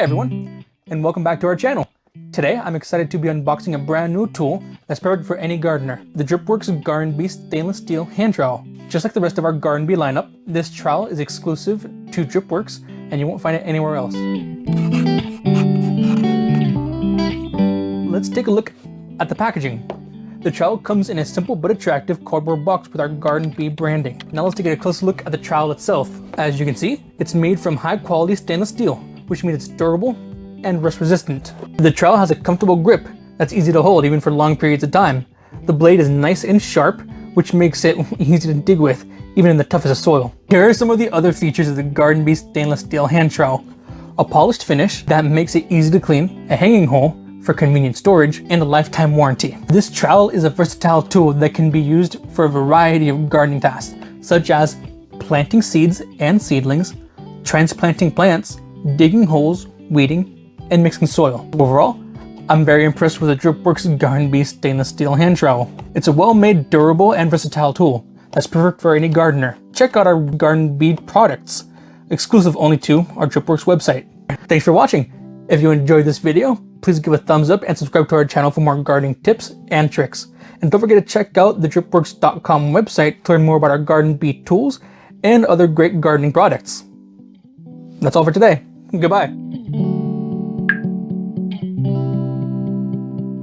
Hey everyone, and welcome back to our channel. Today, I'm excited to be unboxing a brand new tool that's perfect for any gardener, the Dripworks Garden Bee Stainless Steel Hand Trowel. Just like the rest of our Garden Bee lineup, this trowel is exclusive to Dripworks, and you won't find it anywhere else. Let's take a look at the packaging. The trowel comes in a simple but attractive cardboard box with our Garden Bee branding. Now let's take a closer look at the trowel itself. As you can see, it's made from high quality stainless steel, which means it's durable and rust resistant. The trowel has a comfortable grip that's easy to hold even for long periods of time. The blade is nice and sharp, which makes it easy to dig with even in the toughest of soil. Here are some of the other features of the Garden Bee stainless steel hand trowel. A polished finish that makes it easy to clean, a hanging hole for convenient storage, and a lifetime warranty. This trowel is a versatile tool that can be used for a variety of gardening tasks, such as planting seeds and seedlings, transplanting plants, digging holes, weeding, and mixing soil. Overall, I'm very impressed with the Dripworks Garden Bee Stainless Steel Hand Trowel. It's a well-made, durable, and versatile tool that's perfect for any gardener. Check out our Garden Bee products, exclusive only to our Dripworks website. Thanks for watching. If you enjoyed this video, please give a thumbs up and subscribe to our channel for more gardening tips and tricks. And don't forget to check out the dripworks.com website to learn more about our Garden Bee tools and other great gardening products. That's all for today. Goodbye.